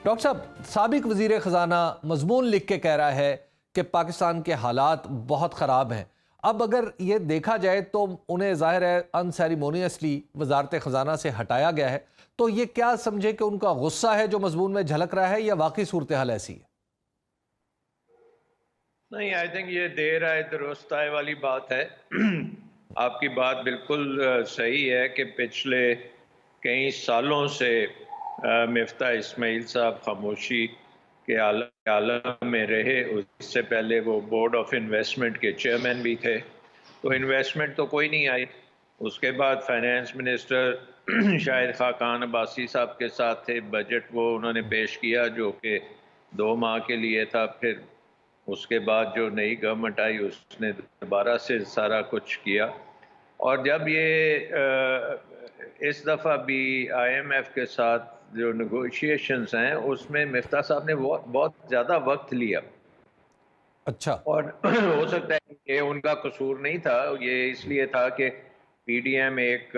Doctor صاحب، سابق وزیر خزانہ مضمون لکھ کے کہہ رہا ہے کہ پاکستان کے حالات بہت خراب ہیں۔ اب اگر یہ دیکھا جائے تو انہیں ظاہر ہے انسیریمونیسلی وزارت خزانہ سے ہٹایا گیا ہے، تو یہ کیا سمجھے کہ ان کا غصہ ہے جو مضمون میں جھلک رہا ہے، یا واقعی صورتحال ایسی ہے؟ نہیں، آئی تھنک یہ دیر آئے درست آئے والی بات ہے۔ آپ کی بات بالکل صحیح ہے کہ پچھلے کئی سالوں سے مفتاح اسماعیل صاحب خاموشی کے عالم میں رہے۔ اس سے پہلے وہ بورڈ آف انویسٹمنٹ کے چیئرمین بھی تھے، تو انویسٹمنٹ تو کوئی نہیں آئی۔ اس کے بعد فائنانس منسٹر شاہد خاقان عباسی صاحب کے ساتھ تھے، بجٹ وہ انہوں نے پیش کیا جو کہ 2 ماہ کے لیے تھا۔ پھر اس کے بعد جو نئی گورنمنٹ آئی اس نے دوبارہ سے سارا کچھ کیا، اور جب یہ اس دفعہ بھی آئی ایم ایف کے ساتھ جو نیگوشیشنز ہیں اس میں مفتاح صاحب نے بہت زیادہ وقت لیا۔ اچھا، اور ہو سکتا ہے کہ ان کا قصور نہیں تھا، یہ اس لیے تھا کہ پی ڈی ایم ایک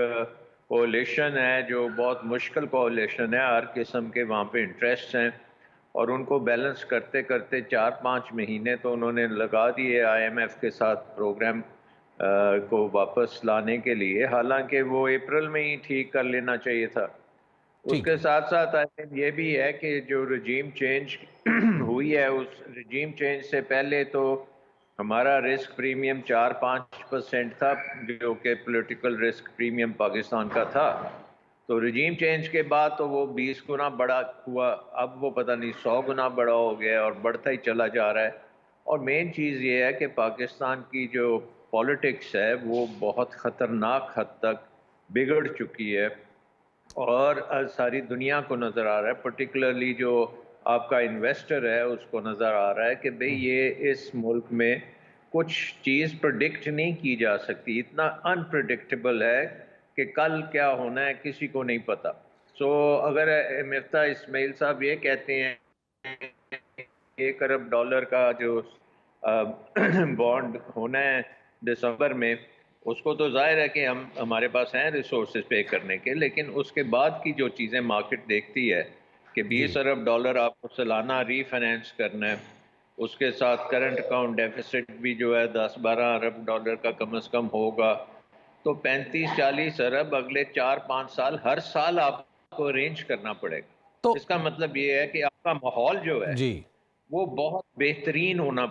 کولیشن ہے جو بہت مشکل کولیشن ہے، ہر قسم کے وہاں پہ انٹرسٹ ہیں، اور ان کو بیلنس کرتے کرتے 4-5 مہینے تو انہوں نے لگا دیے آئی ایم ایف کے ساتھ پروگرام کو واپس لانے کے لیے، حالانکہ وہ اپریل میں ہی ٹھیک کر لینا چاہیے تھا۔ اس ٹھیک کے ہے۔ ساتھ ساتھ یہ بھی ہے کہ جو رجیم چینج ہوئی ہے، اس رجیم چینج سے پہلے تو ہمارا رسک پریمیم 4-5% تھا، جو کہ پولیٹیکل رسک پریمیم پاکستان کا تھا۔ تو رجیم چینج کے بعد تو وہ 20 گنا بڑا ہوا، اب وہ پتہ نہیں 100 گنا بڑا ہو گیا اور بڑھتا ہی چلا جا رہا ہے۔ اور مین چیز یہ ہے کہ پاکستان کی جو پولیٹکس ہے وہ بہت خطرناک حد تک بگڑ چکی ہے، اور ساری دنیا کو نظر آ رہا ہے، پرٹیکولرلی جو آپ کا انویسٹر ہے اس کو نظر آ رہا ہے کہ بھئی یہ اس ملک میں کچھ چیز پرڈکٹ نہیں کی جا سکتی، اتنا انپریڈکٹیبل ہے کہ کل کیا ہونا ہے کسی کو نہیں پتا۔ سو اگر مفتاح اسماعیل صاحب یہ کہتے ہیں $1 ارب کا جو بانڈ ہونا ہے دسمبر میں، اس کو تو ظاہر ہے کہ ہمارے پاس ہیں ریسورسز پے کرنے کے، لیکن اس کے بعد کی جو چیزیں مارکیٹ دیکھتی ہے کہ جی 20 ارب ڈالر آپ کو سالانہ ری فائنینس کرنا ہے، اس کے ساتھ کرنٹ اکاؤنٹ ڈیفیسٹ بھی جو ہے 10-12 ارب ڈالر کا کم از کم ہوگا، تو 35-40 ارب اگلے 4-5 سال ہر سال آپ کو ارینج کرنا پڑے گا۔ تو اس کا مطلب یہ ہے کہ آپ کا ماحول جو ہے جی، وہ بہت بہترین ہونا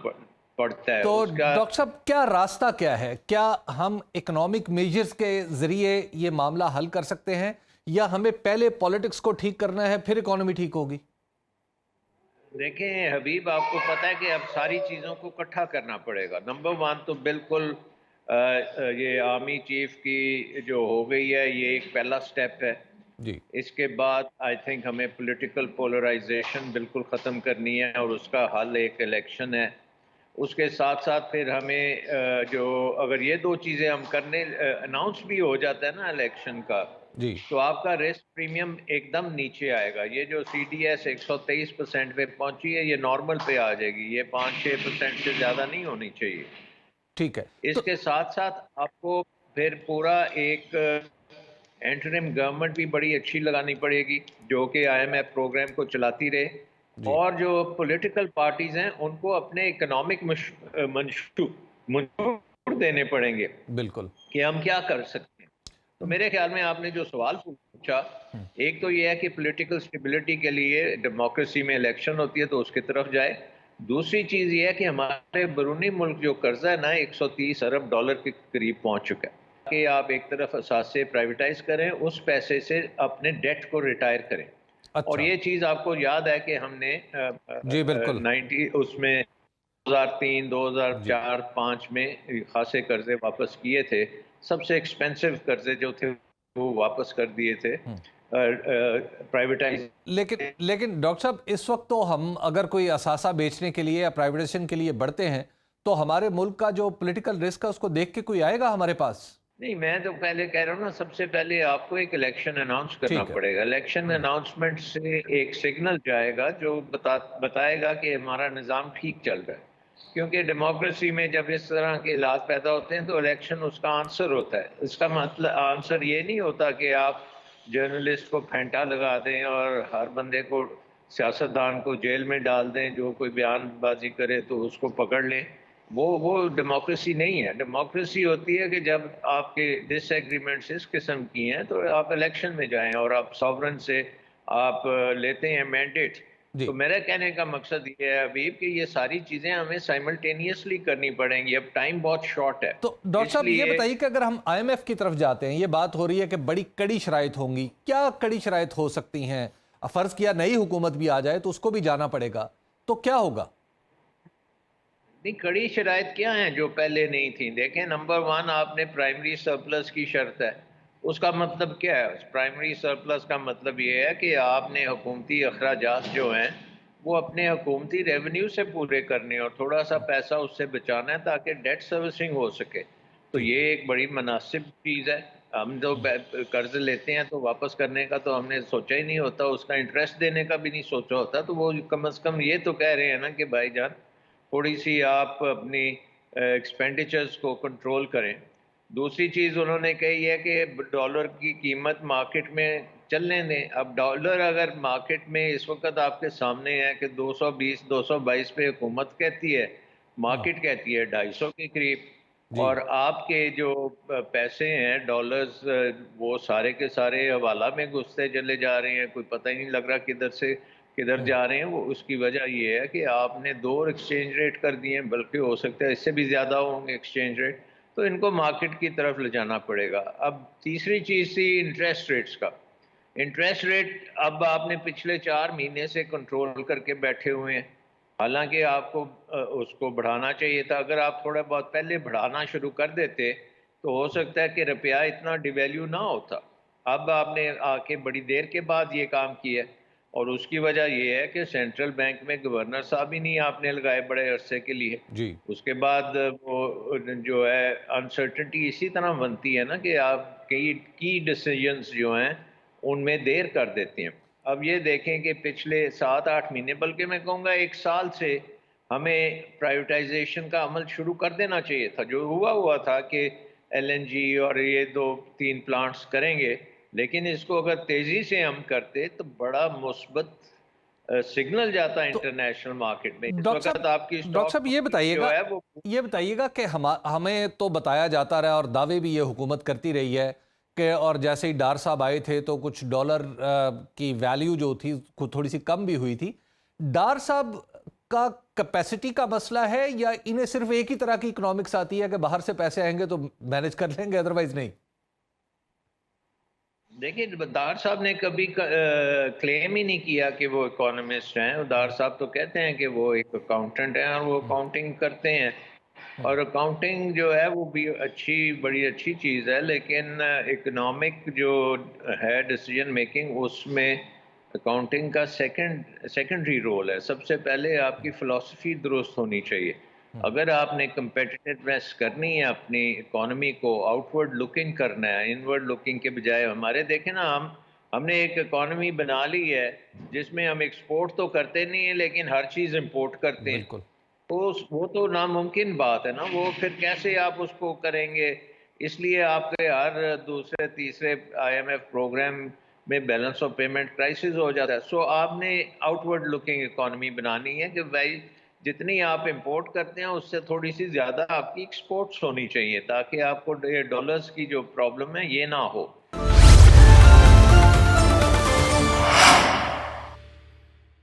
پڑتا ہے تو اس کا۔ ڈاکٹر صاحب کیا راستہ کیا ہے؟ کیا ہم اکنامک میجرز کے ذریعے یہ معاملہ حل کر سکتے ہیں، یا ہمیں پہلے پولیٹکس کو ٹھیک کرنا ہے پھر اکانومی ٹھیک ہوگی؟ دیکھیں حبیب، آپ کو پتہ ہے کہ اب ساری چیزوں کو اکٹھا کرنا پڑے گا۔ نمبر 1 تو بالکل یہ آرمی چیف کی جو ہو گئی ہے یہ ایک پہلا سٹیپ ہے۔ جی اس کے بعد آئی تھنک ہمیں پولیٹیکل پولرائزیشن بالکل ختم کرنی ہے، اور اس کا حل ایک الیکشن ہے۔ اس کے ساتھ ساتھ پھر ہمیں جو اگر یہ 2 چیزیں ہم کرنے اناؤنس بھی ہو جاتا ہے نا الیکشن کا، جی تو آپ کا رسک پریمیم ایک دم نیچے آئے گا۔ یہ جو سی ڈی ایس 123% پہ پہنچی ہے یہ نارمل پہ آ جائے گی، یہ 5-6% سے زیادہ نہیں ہونی چاہیے۔ ٹھیک ہے۔ اس کے ساتھ ساتھ آپ کو پھر پورا ایک انٹرم گورنمنٹ بھی بڑی اچھی لگانی پڑے گی جو کہ آئی ایم ایف پروگرام کو چلاتی رہے، جی اور جو پولیٹیکل پارٹیز ہیں ان کو اپنے اکنامک منشور دینے پڑیں گے بالکل۔ کہ ہم کیا کر سکتے ہیں۔ تو میرے خیال میں آپ نے جو سوال پوچھا، ایک تو یہ ہے کہ پولیٹیکل سٹیبلٹی کے لیے ڈیموکریسی میں الیکشن ہوتی ہے تو اس کی طرف جائے۔ دوسری چیز یہ ہے کہ ہمارے بیرونی ملک جو قرضہ ہے نا 130 ارب ڈالر کے قریب پہنچ چکا ہے، کہ آپ ایک طرف اثاثے پرائیویٹائز کریں، اس پیسے سے اپنے ڈیٹ کو ریٹائر کریں۔ اور اچھا، یہ چیز آپ کو یاد ہے کہ ہم نے جی بالکل 90 اس میں 2003 جی 2004-5 میں خاصے قرضے واپس کیے تھے، سب سے ایکسپینسو قرضے جو تھے وہ واپس کر دیے تھے پرائیویٹائز۔ لیکن ڈاکٹر صاحب اس وقت تو ہم اگر کوئی اثاثہ بیچنے کے لیے یا پرائیویٹیشن کے لیے بڑھتے ہیں تو ہمارے ملک کا جو پولیٹیکل رسک ہے اس کو دیکھ کے کوئی آئے گا ہمارے پاس؟ نہیں، میں تو پہلے کہہ رہا ہوں نا، سب سے پہلے آپ کو ایک الیکشن اناؤنس کرنا ٹھیک ہے۔ پڑے گا۔ الیکشن اناؤنسمنٹ سے ایک سگنل جائے گا جو بتائے گا کہ ہمارا نظام ٹھیک چل رہا ہے، کیونکہ ڈیموکریسی میں جب اس طرح کے حالات پیدا ہوتے ہیں تو الیکشن اس کا آنسر ہوتا ہے۔ اس کا مطلب آنسر یہ نہیں ہوتا کہ آپ جرنلسٹ کو پھینٹا لگا دیں اور ہر بندے کو سیاستدان کو جیل میں ڈال دیں، جو کوئی بیان بازی کرے تو اس کو پکڑ لیں. وہ ڈیموکریسی نہیں ہے. ڈیموکریسی ہوتی ہے کہ جب آپ کے ڈس ایگریمنٹس اس قسم کی ہیں تو آپ الیکشن میں جائیں اور آپ سوورن سے آپ لیتے ہیں مینڈیٹ. جی تو میرا کہنے کا مقصد یہ ہے حبیب کہ یہ ساری چیزیں ہمیں سائملٹینیسلی کرنی پڑیں گی. اب ٹائم بہت شارٹ ہے، تو ڈاکٹر اس صاحب یہ لیے بتائیے کہ اگر ہم آئی ایم ایف کی طرف جاتے ہیں، یہ بات ہو رہی ہے کہ بڑی کڑی شرائط ہوں گی، کیا کڑی شرائط ہو سکتی ہیں؟ فرض کیا نئی حکومت بھی آ جائے تو اس کو بھی جانا پڑے گا، تو کیا ہوگا؟ نہیں، کڑی شرائط کیا ہیں جو پہلے نہیں تھیں؟ دیکھیں، نمبر ون، آپ نے پرائمری سرپلس کی شرط ہے. اس کا مطلب کیا ہے؟ پرائمری سرپلس کا مطلب یہ ہے کہ آپ نے حکومتی اخراجات جو ہیں وہ اپنے حکومتی ریونیو سے پورے کرنے اور تھوڑا سا پیسہ اس سے بچانا ہے تاکہ ڈیٹ سروسنگ ہو سکے. تو جی یہ ایک بڑی مناسب چیز ہے. ہم جو قرض لیتے ہیں تو واپس کرنے کا تو ہم نے سوچا ہی نہیں ہوتا، اس کا انٹرسٹ دینے کا بھی نہیں سوچا ہوتا. تو وہ کم از کم یہ تو کہہ رہے ہیں نا کہ بھائی جان تھوڑی سی آپ اپنی ایکسپینڈیچرز کو کنٹرول کریں. دوسری چیز انہوں نے کہی ہے کہ ڈالر کی قیمت مارکیٹ میں چلنے دیں. اب ڈالر اگر مارکیٹ میں اس وقت آپ کے سامنے ہے کہ 220 222 پہ حکومت کہتی ہے، ہاں مارکیٹ کہتی ہے 250 کے قریب، جی اور آپ کے جو پیسے ہیں ڈالرز وہ سارے کے سارے حوالہ میں گھستے چلے جا رہے ہیں. کوئی پتہ ہی نہیں لگ رہا کدھر سے کدھر جا رہے ہیں. وہ اس کی وجہ یہ ہے کہ آپ نے 2 ایکسچینج ریٹ کر دیے ہیں، بلکہ ہو سکتا ہے اس سے بھی زیادہ ہوں گے ایکسچینج ریٹ. تو ان کو مارکیٹ کی طرف لے جانا پڑے گا. اب تیسری چیز تھی انٹرسٹ ریٹس کا. انٹرسٹ ریٹ اب آپ نے پچھلے 4 مہینے سے کنٹرول کر کے بیٹھے ہوئے ہیں، حالانکہ آپ کو اس کو بڑھانا چاہیے تھا. اگر آپ تھوڑا بہت پہلے بڑھانا شروع کر دیتے تو ہو سکتا ہے کہ روپیہ اتنا ڈیویلیو نہ ہوتا. اب آپ نے آ کے بڑی دیر کے بعد یہ کام کیا ہے، اور اس کی وجہ یہ ہے کہ سینٹرل بینک میں گورنر صاحب ہی نہیں آپ نے لگائے بڑے عرصے کے لیے. جی اس کے بعد وہ جو ہے انسرٹنٹی اسی طرح بنتی ہے نا کہ آپ کی ڈیسیجنز جو ہیں ان میں دیر کر دیتے ہیں. اب یہ دیکھیں کہ پچھلے 7-8 مہینے، بلکہ میں کہوں گا 1 سال سے ہمیں پرائیویٹائزیشن کا عمل شروع کر دینا چاہیے تھا. جو ہوا تھا کہ ایل این جی اور یہ 2-3 پلانٹس کریں گے، لیکن اس کو اگر تیزی سے ہم کرتے تو بڑا مثبت سگنل جاتا ہے تو انٹرنیشنل مارکیٹ میں. اس ڈاکٹر وقت آپ کی صاحب ڈاکٹر اسٹاک صاحب مارکیٹ جو ہے وہ یہ بتائیے گا کہ ہمیں تو بتایا جاتا رہا اور دعوے بھی یہ حکومت کرتی رہی ہے کہ، اور جیسے ہی ڈار صاحب آئے تھے تو کچھ ڈالر کی ویلیو جو تھی تھوڑی سی کم بھی ہوئی تھی. ڈار صاحب کا کیپیسٹی کا مسئلہ ہے یا انہیں صرف ایک ہی طرح کی اکنامکس آتی ہے کہ باہر سے پیسے آئیں گے تو مینج کر لیں گے، ادروائز نہیں؟ دیکھیں، دار صاحب نے کبھی کلیم ہی نہیں کیا کہ وہ اکانومسٹ ہیں. دار صاحب تو کہتے ہیں کہ وہ ایک اکاؤنٹنٹ ہیں اور وہ اکاؤنٹنگ کرتے ہیں. اور اکاؤنٹنگ جو ہے وہ بھی بڑی اچھی چیز ہے، لیکن اکنامک جو ہے ڈیسیجن میکنگ، اس میں اکاؤنٹنگ کا سیکنڈری رول ہے. سب سے پہلے آپ کی فلسفی درست ہونی چاہیے. اگر آپ نے کمپیٹیٹیونیس کرنی ہے اپنی اکانومی کو، آؤٹ ورڈ لکنگ کرنا ہے، انورڈ لکنگ کے بجائے. ہمارے دیکھیں نا، ہم نے ایک اکانومی بنا لی ہے جس میں ہم ایکسپورٹ تو کرتے نہیں ہیں لیکن ہر چیز امپورٹ کرتے ہیں. بالکل. تو وہ تو ناممکن بات ہے نا. وہ پھر کیسے آپ اس کو کریں گے؟ اس لیے آپ کے ہر دوسرے تیسرے آئی ایم ایف پروگرام میں بیلنس آف پیمنٹ کرائسس ہو جاتا ہے. سو آپ نے آؤٹ ورڈ لکنگ اکانومی بنانی ہے کہ بھائی جتنی آپ امپورٹ کرتے ہیں اس سے تھوڑی سی زیادہ آپ کی ایکسپورٹس ہونی چاہیے، تاکہ آپ کو ڈالرز کی جو پرابلم ہے یہ نہ ہو.